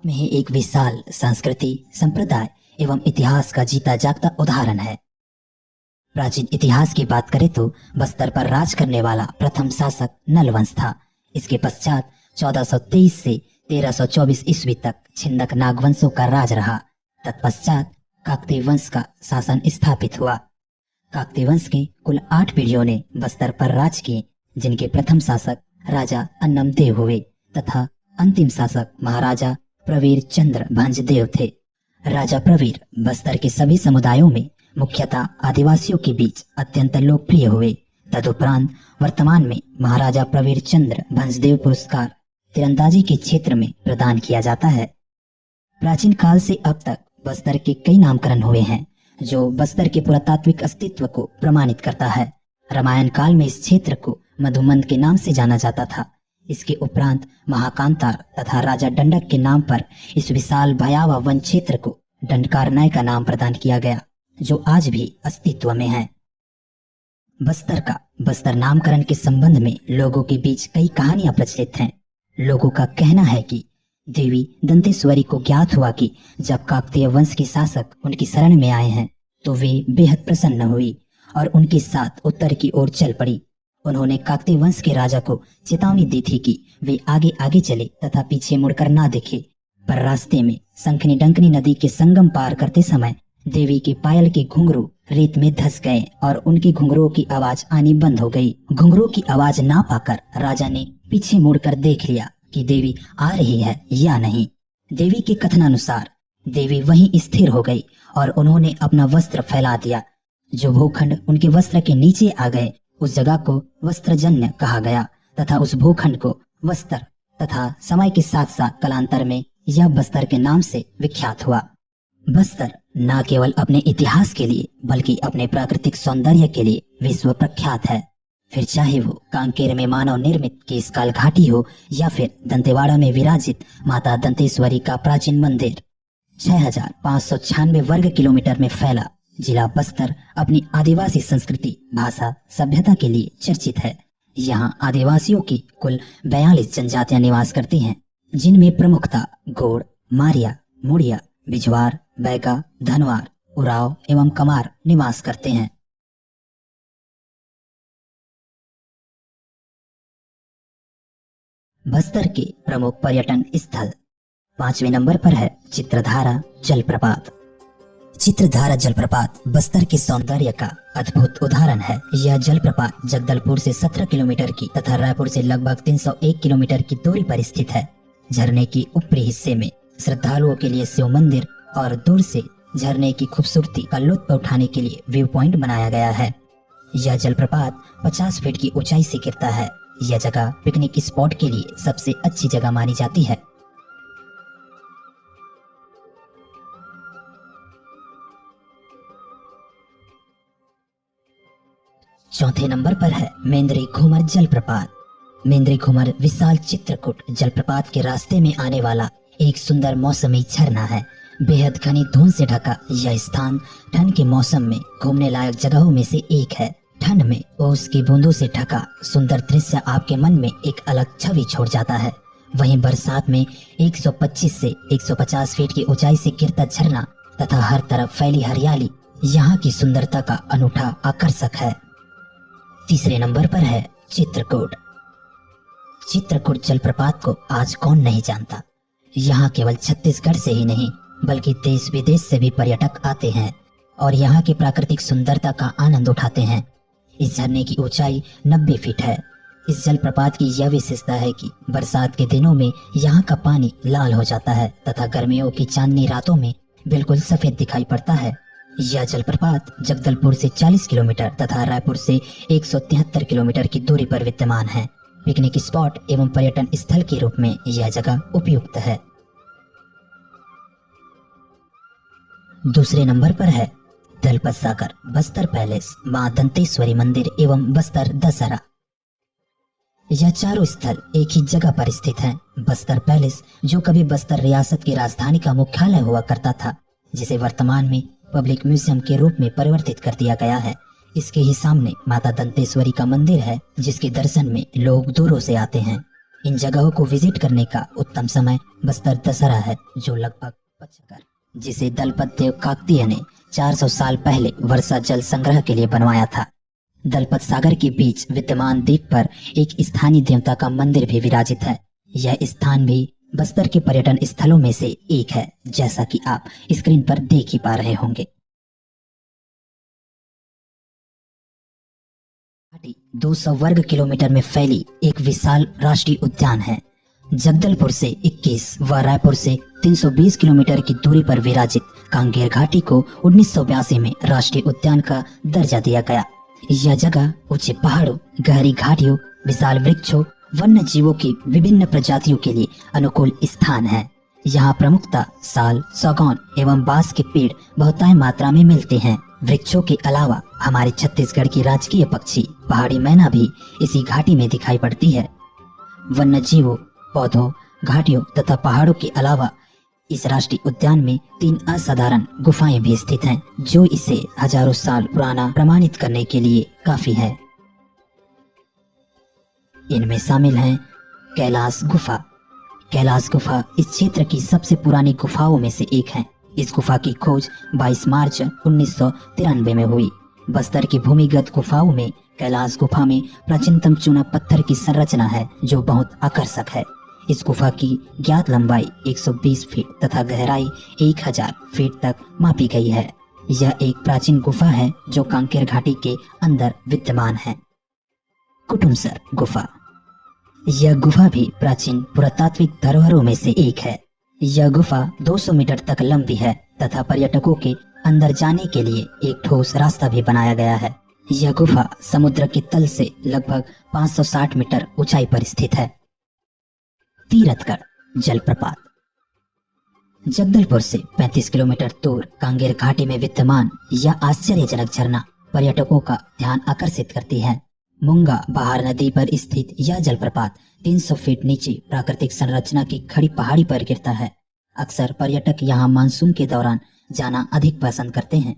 आप में ही एक विशाल संस्कृति, संप्रदाय एवं इतिहास का जीता जागता उदाहरण है। प्राचीन इतिहास की बात करें तो बस्तर पर राज करने वाला प्रथम शासक नल वंश था। इसके पश्चात 1423 से 1324 ईस्वी तक छिंदक नागवंशों का राज रहा। तत्पश्चात काकतीय वंश का शासन स्थापित हुआ। काकतीय वंश के कुल 8 पीढ़ियों ने बस्तर पर राज किए, जिनके प्रथम शासक राजा अन्नमदेव हुए तथा अंतिम शासक महाराजा प्रवीर चंद्र भंजदेव थे। राजा प्रवीर बस्तर के सभी समुदायों में मुख्यतः आदिवासियों के बीच अत्यंत लोकप्रिय हुए। तदुपरांत वर्तमान में महाराजा प्रवीर चंद्र भंजदेव पुरस्कार तीरंदाजी के क्षेत्र में प्रदान किया जाता है। प्राचीन काल से अब तक बस्तर के कई नामकरण हुए हैं, जो बस्तर के पुरातात्विक अस्तित्व को प्रमाणित करता है। रामायण काल में इस क्षेत्र को मधुमंद के नाम से जाना जाता था। इसके उपरांत महाकांतार तथा राजा दंडक के नाम पर इस विशाल भयावह वन क्षेत्र को दंडकारण्य का नाम प्रदान किया गया, जो आज भी अस्तित्व में है। बस्तर नामकरण के संबंध में लोगों के बीच कई कहानियां प्रचलित हैं। लोगों का कहना है कि देवी दंतेश्वरी को ज्ञात हुआ कि जब काकतीय वंश के शासक उनकी शरण में आए हैं तो वे बेहद प्रसन्न हुई और उनके साथ उत्तर की ओर चल पड़ी। उन्होंने काकतीय वंश के राजा को चेतावनी दी थी कि वे आगे आगे चले तथा पीछे मुड़कर ना देखे। पर रास्ते में शंखनी डंकनी नदी के संगम पार करते समय देवी के पायल के घुंघरू रेत में धंस गए और उनके घुंघरुओं की आवाज आनी बंद हो गई। घुंघरुओं की आवाज ना पाकर राजा ने पीछे मुड़कर देख लिया कि देवी आ रही है या नहीं। देवी के कथनानुसार देवी वहीं स्थिर हो गई और उन्होंने अपना वस्त्र फैला दिया। जो भूखंड उनके वस्त्र के नीचे आ गए उस जगह को वस्त्रजन्य कहा गया तथा उस भूखंड को वस्त्र तथा समय के साथ साथ कालांतर में यह बस्तर के नाम से विख्यात हुआ। बस्तर न केवल अपने इतिहास के लिए बल्कि अपने प्राकृतिक सौंदर्य के लिए विश्व प्रख्यात है। फिर चाहे वो कांकेर में मानव निर्मित केशकाल घाटी हो या फिर दंतेवाड़ा में विराजित माता दंतेश्वरी का प्राचीन मंदिर। 6596 वर्ग किलोमीटर में फैला जिला बस्तर अपनी आदिवासी संस्कृति, भाषा, सभ्यता के लिए चर्चित है। यहाँ आदिवासियों की कुल 42 जनजातियां निवास करती हैं, जिनमें प्रमुखता गोड़, मारिया, मुड़िया, बिजवार, बैगा, धनवार, उराव एवं कमार निवास करते हैं। बस्तर के प्रमुख पर्यटन स्थल 5वें नंबर पर है चित्रधारा जलप्रपात। चित्रधारा जलप्रपात बस्तर के सौंदर्य का अद्भुत उदाहरण है। यह जलप्रपात जगदलपुर से 17 किलोमीटर की तथा रायपुर से लगभग 301 किलोमीटर की दूरी पर स्थित है। झरने की ऊपरी हिस्से में श्रद्धालुओं के लिए शिव मंदिर और दूर से झरने की खूबसूरती का लुत्फ उठाने के लिए व्यू पॉइंट बनाया गया है। यह जलप्रपात 50 फीट की ऊंचाई से गिरता है। यह जगह पिकनिक स्पॉट के लिए सबसे अच्छी जगह मानी जाती है। चौथे नंबर पर है मेंद्री घूमर जलप्रपात। मेंद्री घूमर विशाल चित्रकूट जलप्रपात के रास्ते में आने वाला एक सुंदर मौसमी झरना है। बेहद घनी धुंध से ढका यह स्थान ठंड के मौसम में घूमने लायक जगहों में से एक है। ठंड में ओस की बूंदों से ढका सुंदर दृश्य आपके मन में एक अलग छवि छोड़ जाता है। वहीं बरसात में 125 से 150 फीट की ऊंचाई से गिरता झरना तथा हर तरफ फैली हरियाली यहाँ की सुंदरता का अनूठा आकर्षक है। तीसरे नंबर पर है चित्रकूट। चित्रकूट जलप्रपात को आज कौन नहीं जानता। यहाँ केवल छत्तीसगढ़ से ही नहीं बल्कि देश विदेश से भी पर्यटक आते हैं और यहाँ की प्राकृतिक सुंदरता का आनंद उठाते हैं। इस झरने की ऊंचाई 90 फीट है। इस जलप्रपात की यह विशेषता है कि बरसात के दिनों में यहाँ का पानी लाल हो जाता है तथा गर्मियों की चांदनी रातों में बिल्कुल सफेद दिखाई पड़ता है। यह जलप्रपात जगदलपुर से 40 किलोमीटर तथा रायपुर से 173 किलोमीटर की दूरी पर विद्यमान है। पिकनिक स्पॉट एवं पर्यटन स्थल के रूप में यह जगह उपयुक्त है। दूसरे नंबर पर है दलपत सागर, बस्तर पैलेस, मां दंतेश्वरी मंदिर एवं बस्तर दशहरा। यह चारों स्थल एक ही जगह पर स्थित हैं। बस्तर पैलेस, जो कभी बस्तर रियासत की राजधानी का मुख्यालय हुआ करता था, जिसे वर्तमान में पब्लिक म्यूजियम के रूप में परिवर्तित कर दिया गया है। इसके ही सामने माता दंतेश्वरी का मंदिर है, जिसके दर्शन में लोग दूरों से आते हैं। इन जगहों को विजिट करने का उत्तम समय बस्तर दशहरा है, जो लगभग 75 जिसे दलपत देव काकतीय ने 400 साल पहले वर्षा जल संग्रह के लिए बनवाया था। दलपत सागर के बीच विद्यमान द्वीप पर एक स्थानीय देवता का मंदिर भी विराजित है। यह स्थान भी बस्तर के पर्यटन स्थलों में से एक है, जैसा कि आप स्क्रीन पर देख ही पा रहे होंगे। 200 वर्ग किलोमीटर में फैली एक विशाल राष्ट्रीय उद्यान है। जगदलपुर से 21 व रायपुर से 320 किलोमीटर की दूरी पर विराजित कांगेर घाटी को 1982 में राष्ट्रीय उद्यान का दर्जा दिया गया। यह जगह ऊंचे पहाड़ों, गहरी घाटियों, विशाल वृक्षों, वन्य जीवों की विभिन्न प्रजातियों के लिए अनुकूल स्थान है। यहाँ प्रमुखतः साल, सागौन एवं बांस के पेड़ बहुतायत मात्रा में मिलते हैं। वृक्षों के अलावा हमारे छत्तीसगढ़ की राजकीय पक्षी पहाड़ी मैना भी इसी घाटी में दिखाई पड़ती है। वन्य जीवों, पौधों, घाटियों तथा पहाड़ों के अलावा इस राष्ट्रीय उद्यान में 3 असाधारण गुफाएं भी स्थित हैं, जो इसे हजारों साल पुराना प्रमाणित करने के लिए काफी है। इनमें शामिल हैं कैलाश गुफा। कैलाश गुफा इस क्षेत्र की सबसे पुरानी गुफाओं में से एक है। इस गुफा की खोज 22 मार्च 1993 में हुई। बस्तर की भूमिगत गुफाओं में कैलाश गुफा में प्राचीनतम चूना पत्थर की संरचना है, जो बहुत आकर्षक है। इस गुफा की ज्ञात लंबाई 120 फीट तथा गहराई 1000 फीट तक मापी गई है। यह एक प्राचीन गुफा है जो कांकेर घाटी के अंदर विद्यमान है। कुटुमसर गुफा। यह गुफा भी प्राचीन पुरातात्विक धरोहरों में से एक है। यह गुफा 200 मीटर तक लंबी है तथा पर्यटकों के अंदर जाने के लिए एक ठोस रास्ता भी बनाया गया है। यह गुफा समुद्र के तल से लगभग 560 मीटर ऊंचाई पर स्थित है। तीरथगढ़ जलप्रपात। जगदलपुर से 35 किलोमीटर दूर कांगेर घाटी में विद्यमान यह आश्चर्यजनक झरना पर्यटकों का ध्यान आकर्षित करती है। मुंगा बहार नदी पर स्थित यह जलप्रपात 300 फीट नीचे प्राकृतिक संरचना की खड़ी पहाड़ी पर गिरता है। अक्सर पर्यटक यहाँ मानसून के दौरान जाना अधिक पसंद करते हैं।